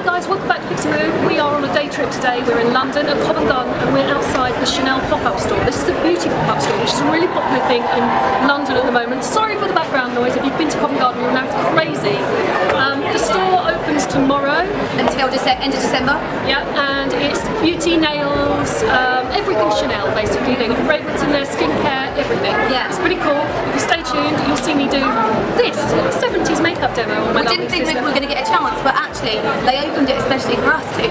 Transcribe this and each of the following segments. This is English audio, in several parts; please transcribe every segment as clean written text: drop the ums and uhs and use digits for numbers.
guys, welcome back to Pixie Moo. We are on a day trip today. We're in London at Covent Garden and we're outside the Chanel pop-up store. This is a beauty pop-up store, which is a really popular thing in London at the moment. Sorry for the background noise. If you've been to Covent Garden, you'll know it's crazy. The store opens tomorrow. Until end of December. Yeah, and it's beauty, nails, everything Chanel basically. They've got fragrance in there, skincare, everything. Yeah. It's pretty cool. If you stay tuned, you'll see me do this 70s makeup demo on my We didn't think we were going to get a chance, but actually they opened it especially for us too.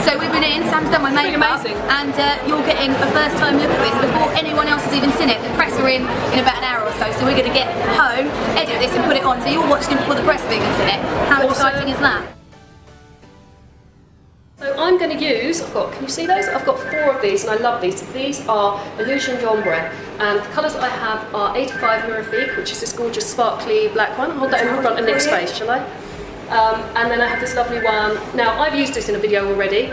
So we've been in, Sam's done my makeup, and you're getting a first time look at this before anyone else has even seen it. The press are in about an hour or so, so we're going to get home, edit this and put it on, so you're watching it before the press have even seen it. How exciting is that? So I'm going to use, can you see those? I've got 4 of these and I love these. These are Illusion d'Ombre and the colours I have are 85 Mirifique, which is this gorgeous sparkly black one. I'll hold that in the front and Nick's face, shall I? And then I have this lovely one. Now I've used this in a video already,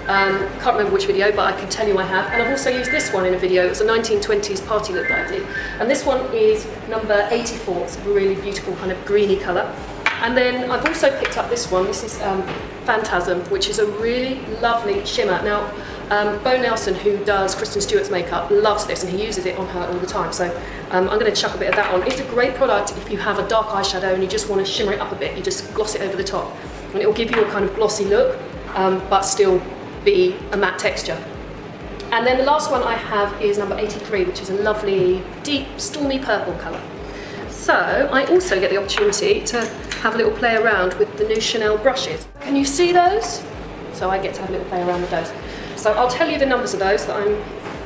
can't remember which video, but I can tell you I have. And I've also used this one in a video. It's a 1920s party look that I did. And this one is number 84. It's a really beautiful kind of greeny colour. And then I've also picked up this one. This is Phantasm, which is a really lovely shimmer. Now, Bo Nelson, who does Kristen Stewart's makeup, loves this and he uses it on her all the time. So I'm going to chuck a bit of that on. It's a great product if you have a dark eyeshadow and you just want to shimmer it up a bit. You just gloss it over the top. And it will give you a kind of glossy look, but still be a matte texture. And then the last one I have is number 83, which is a lovely, deep, stormy purple colour. So I also get the opportunity to have a little play around with the new Chanel brushes. Can you see those? So I get to have a little play around with those. So I'll tell you the numbers of those that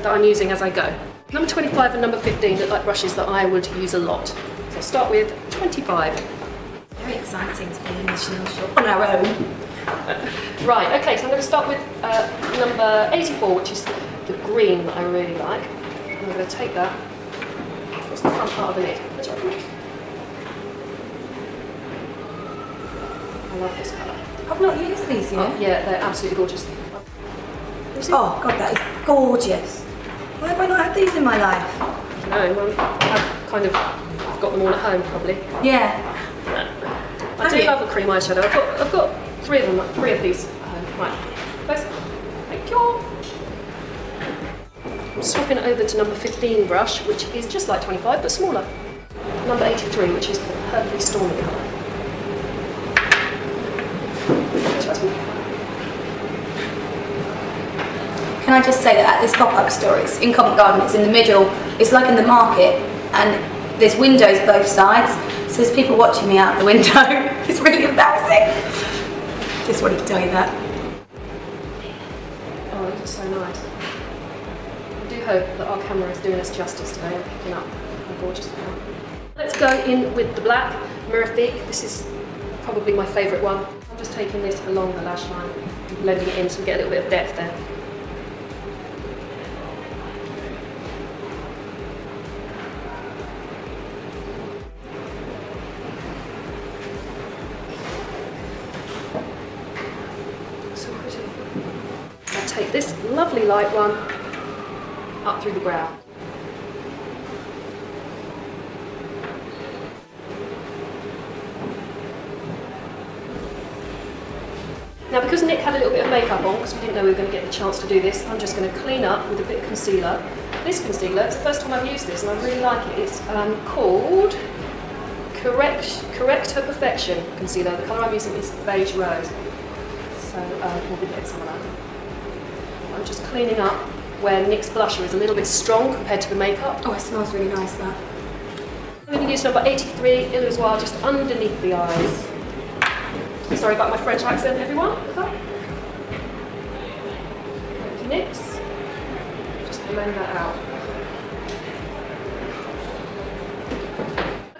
I'm using as I go. Number 25 and number 15 look like brushes that I would use a lot. So I'll start with 25. Very exciting to be in the Chanel shop on our own. Right, okay, so I'm going to start with number 84, which is the green that I really like. I'm going to take that. What's the front part of the lid? That's right. I love this colour. I've not used these yet. Oh, yeah, they're absolutely gorgeous. Oh god, that is gorgeous. Why have I not had these in my life? No, well, I've kind of got them all at home probably. Yeah. I do love a cream eyeshadow. I've got 3 of them, 3 of these at home. Right, close. Thank you. I'm swapping over to number 15 brush, which is just like 25 but smaller. Number 83, which is the purpley stormy colour. Can I just say that at this pop-up store, it's in Covent Garden, it's in the middle, it's like in the market, and there's windows both sides, so there's people watching me out the window. It's really embarrassing. Just wanted to tell you that. Oh, this is so nice. I do hope that our camera is doing us justice today and picking up how gorgeous they are. Let's go in with the black Mirifique. This is probably my favourite one. I'm just taking this along the lash line and blending it in so we get a little bit of depth there. Take this lovely light one up through the brow. Now because Nick had a little bit of makeup on, because we didn't know we were going to get the chance to do this, I'm just going to clean up with a bit of concealer. This concealer, it's the first time I've used this and I really like it. It's called Correct Her Perfection concealer. The colour I'm using is Beige Rose. So we'll be getting some of that. I'm just cleaning up where Nick's blusher is a little bit strong compared to the makeup. Oh, it smells really nice, that. I'm going to use number 83, Illusoire, just underneath the eyes. Sorry about my French accent, everyone. Thank you, Nick's. Just blend that out.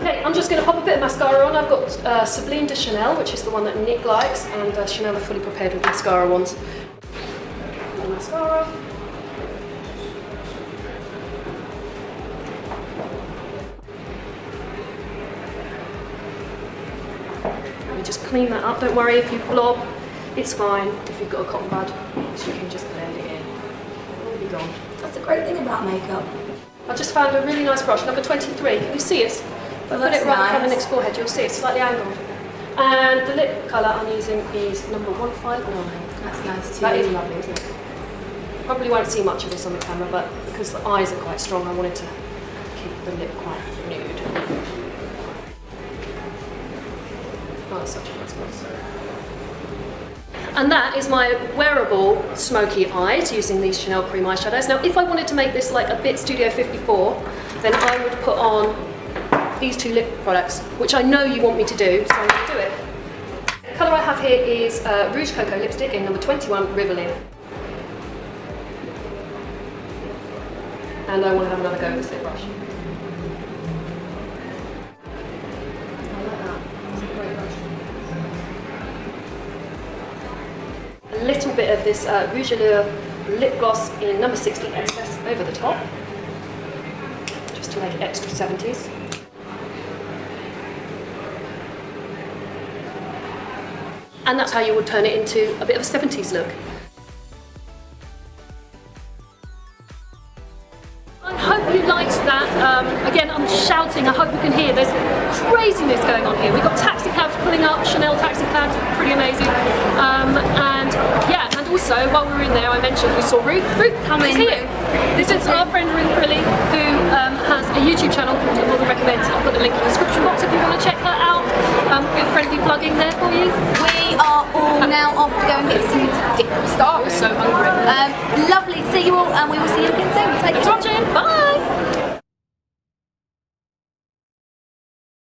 Okay, I'm just going to pop a bit of mascara on. I've got Sublime de Chanel, which is the one that Nick likes, and Chanel are fully prepared with mascara ones. Mascara. Let me just clean that up. Don't worry if you blob, it's fine. If you've got a cotton bud, so you can just blend it in. It will be gone. That's the great thing about makeup. I just found a really nice brush, number 23. Can you see it? If I put it right in front of Nick's forehead, you'll see it's slightly angled. And the lip colour I'm using is number 159. That's nice too. That is lovely, isn't it? Probably won't see much of this on the camera, but because the eyes are quite strong, I wanted to keep the lip quite nude. Oh, it's such a nice gloss. And that is my wearable smoky eyes using these Chanel Cream eyeshadows. Now, if I wanted to make this like a bit Studio 54, then I would put on these two lip products, which I know you want me to do, so I'm going to do it. The colour I have here is Rouge Cocoa lipstick in number 21, Riverlin. And I want to have another go with this lip brush. I like that. It's a great brush. A little bit of this Rouge Allure lip gloss in number 60 excess over the top, just to make it extra 70s. And that's how you would turn it into a bit of a 70s look. I hope you liked that. Again, I'm shouting, I hope you can hear. There's craziness going on here. We've got taxi cabs pulling up, Chanel taxi cabs, pretty amazing. And yeah, and also while we were in there, I mentioned we saw Ruth. Ruth, come in here. This is our friend Ruth Brilli, who has a YouTube channel called I Will Recommend. I'll put the link in the description box if you want to check her out. Bit of friendly plugging there for you. We are all now off to go and get some different stuff. We're so hungry. Lovely to see you all, and we will see you again soon. Take care. Thanks for watching. Bye.